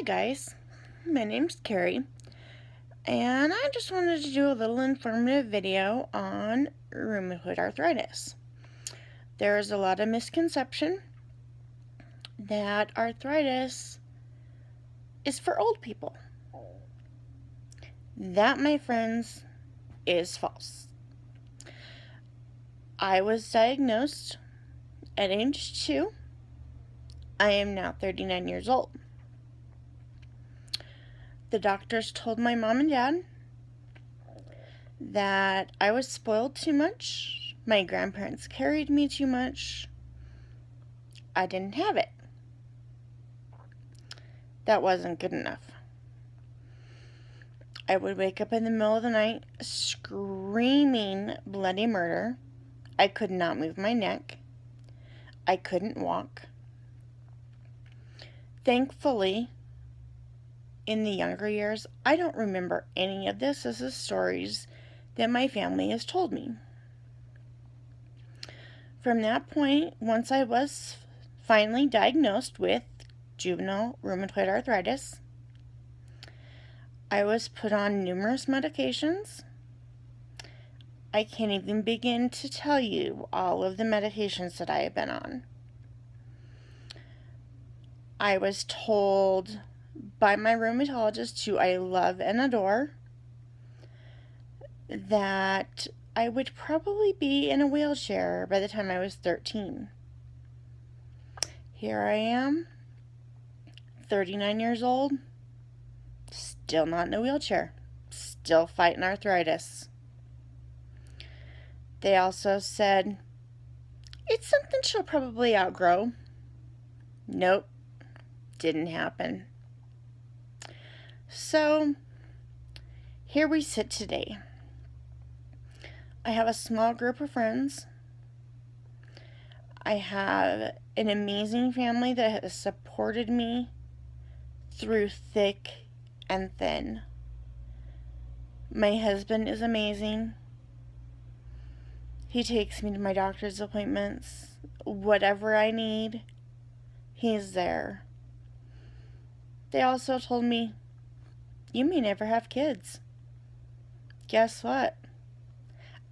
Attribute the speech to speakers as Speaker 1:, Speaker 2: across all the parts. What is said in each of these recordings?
Speaker 1: guys, my name's Carrie, and I just wanted to do a little informative video on rheumatoid arthritis. There is a lot of misconception that arthritis is for old people. That, my friends, is false. I was diagnosed at age 2. I am now 39 years old. The doctors told my mom and dad that I was spoiled too much. My grandparents carried me too much. I didn't have it. That wasn't good enough. I would wake up in the middle of the night screaming bloody murder. I could not move my neck. I couldn't walk. Thankfully, in the younger years, I don't remember any of this. This is stories that my family has told me. From that point, once I was finally diagnosed with juvenile rheumatoid arthritis, I was put on numerous medications. I can't even begin to tell you all of the medications that I have been on. I was told by my rheumatologist, who I love and adore, that I would probably be in a wheelchair by the time I was 13. Here I am, 39 years old, still not in a wheelchair, still fighting arthritis. They also said, it's something she'll probably outgrow. Nope, didn't happen. So, here we sit today. I have a small group of friends. I have an amazing family that has supported me through thick and thin. My husband is amazing. He takes me to my doctor's appointments. Whatever I need, he's there. They also told me, you may never have kids. Guess what?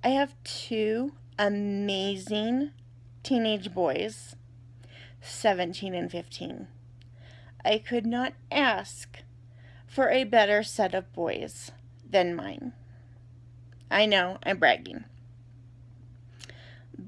Speaker 1: I have 2 amazing teenage boys, 17 and 15. I could not ask for a better set of boys than mine. I know, I'm bragging.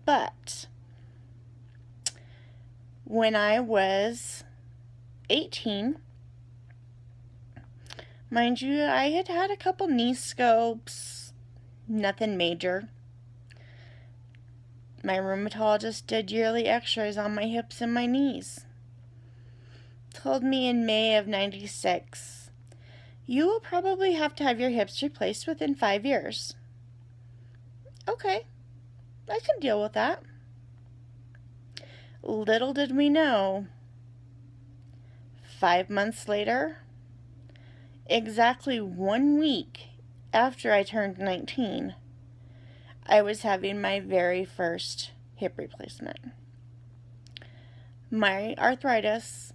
Speaker 1: But when I was 18, mind you, I had had a couple knee scopes, nothing major. My rheumatologist did yearly x-rays on my hips and my knees. Told me in May of 96, you will probably have to have your hips replaced within 5 years. Okay, I can deal with that. Little did we know, 5 months later, exactly 1 week after I turned 19, I was having my very first hip replacement. My arthritis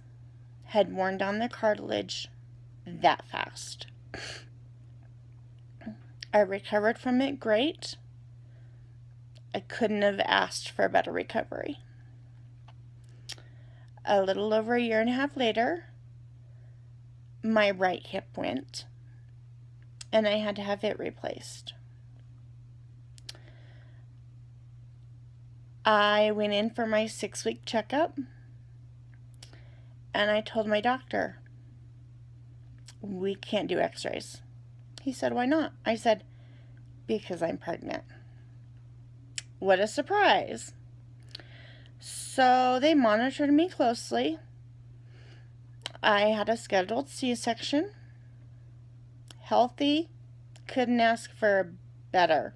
Speaker 1: had worn down the cartilage that fast. I recovered from it great. I couldn't have asked for a better recovery. A little over a year and a half later, my right hip went, and I had to have it replaced. I went in for my 6-week checkup, and I told my doctor, we can't do x-rays. He said, why not? I said, because I'm pregnant. What a surprise. So they monitored me closely. I had a scheduled C-section. Healthy. Couldn't ask for better.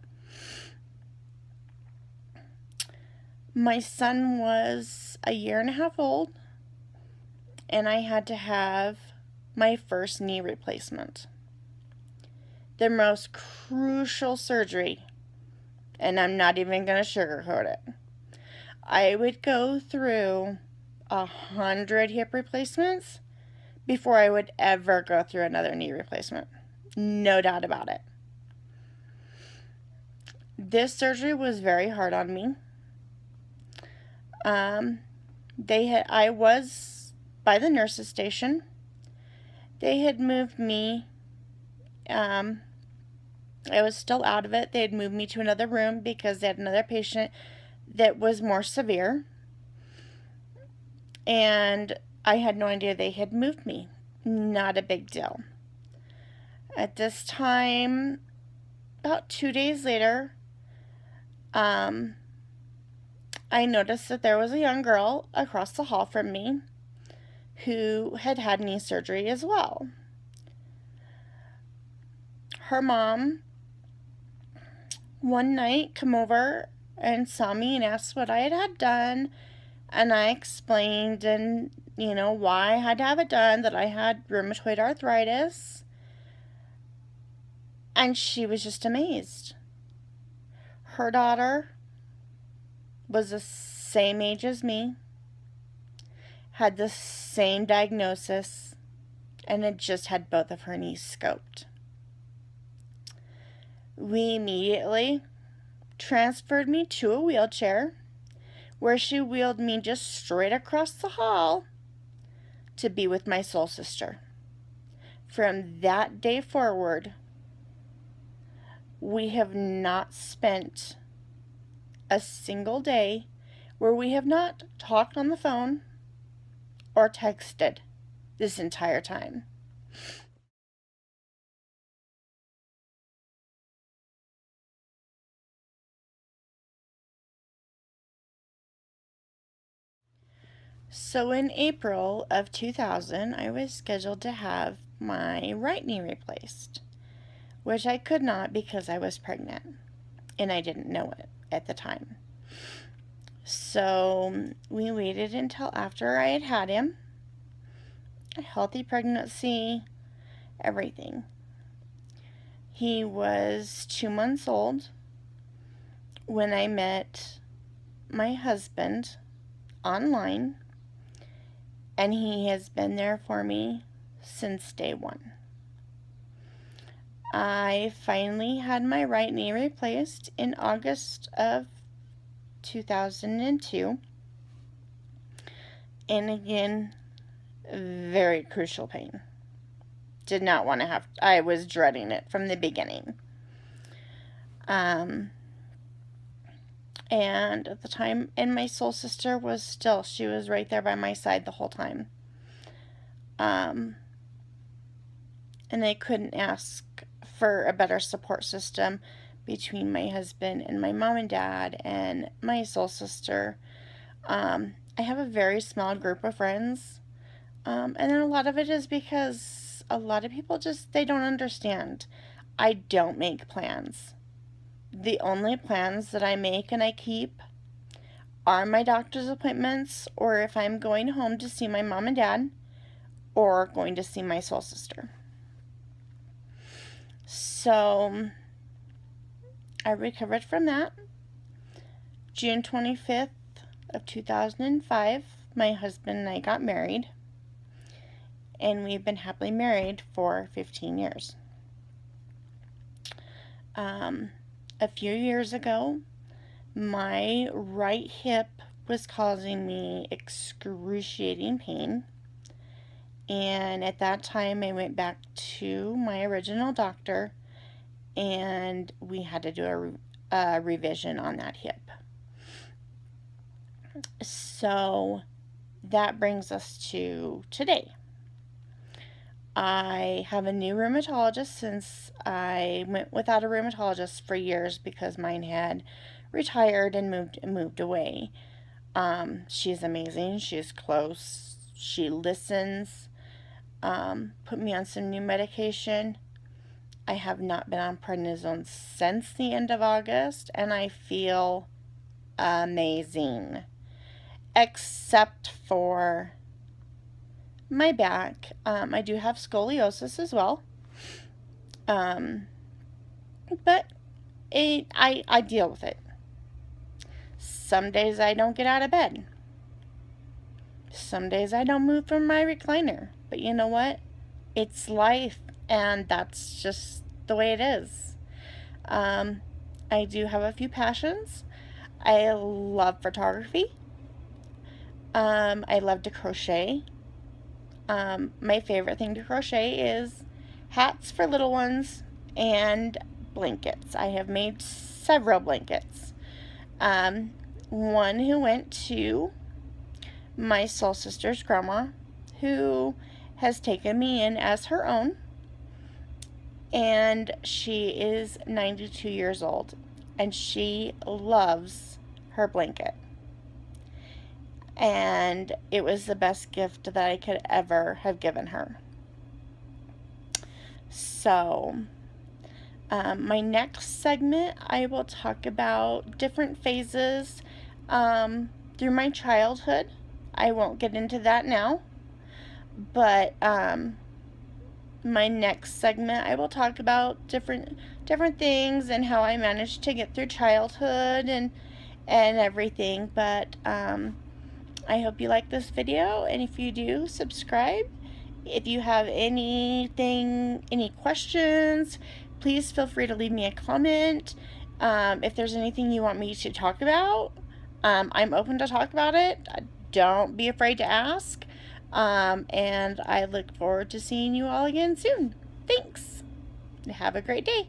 Speaker 1: My son was a year and a half old, and I had to have my first knee replacement. The most crucial surgery, and I'm not even going to sugarcoat it. I would go through 100 hip replacements before I would ever go through another knee replacement. No doubt about it. This surgery was very hard on me. I was by the nurse's station. They had moved me. I was still out of it. They had moved me to another room because they had another patient that was more severe. And I had no idea they had moved me. Not a big deal. At this time, about 2 days later, I noticed that there was a young girl across the hall from me who had had knee surgery as well. Her mom one night come over and saw me and asked what I had done, and I explained and why I had to have it done, that I had rheumatoid arthritis, and she was just amazed. Her daughter was the same age as me, had the same diagnosis, and had just had both of her knees scoped. We immediately transferred me to a wheelchair, where she wheeled me just straight across the hall to be with my soul sister. From that day forward, we have not spent a single day where we have not talked on the phone or texted this entire time. So in April of 2000, I was scheduled to have my right knee replaced, which I could not because I was pregnant, and I didn't know it at the time. So we waited until after I had had him, a healthy pregnancy, everything. He was 2 months old when I met my husband online, and he has been there for me since day one. I finally had my right knee replaced in August of 2002. And again, very crucial pain. Did not want to have, I was dreading it from the beginning. And at the time, and my soul sister was still, she was right there by my side the whole time. And I couldn't ask for a better support system between my husband and my mom and dad and my soul sister. I have a very small group of friends. And then a lot of it is because a lot of people just, they don't understand. I don't make plans. The only plans that I make and I keep are my doctor's appointments, or if I'm going home to see my mom and dad, or going to see my soul sister. So I recovered from that. June 25th of 2005, my husband and I got married, and we've been happily married for 15 years. A few years ago, my right hip was causing me excruciating pain, and at that time I went back to my original doctor, and we had to do a revision on that hip. So that brings us to today. I have a new rheumatologist since I went without a rheumatologist for years because mine had retired and moved away. She's amazing. She's close. She listens. Put me on some new medication. I have not been on prednisone since the end of August, and I feel amazing. Except for my back. I do have scoliosis as well. But I deal with it. Some days I don't get out of bed. Some days I don't move from my recliner. But you know what? It's life, and that's just the way it is. I do have a few passions. I love photography. I love to crochet. My favorite thing to crochet is hats for little ones and blankets. I have made several blankets. One who went to my soul sister's grandma, who has taken me in as her own, and she is 92 years old, and she loves her blanket. And it was the best gift that I could ever have given her. So, my next segment, I will talk about different phases through my childhood. I won't get into that now, but my next segment, I will talk about different things and how I managed to get through childhood and everything. But I hope you like this video, and if you do, subscribe. If you have any questions, please feel free to leave me a comment. If there's anything you want me to talk about, I'm open to talk about it. Don't be afraid to ask. And I look forward to seeing you all again soon. Thanks. Have a great day.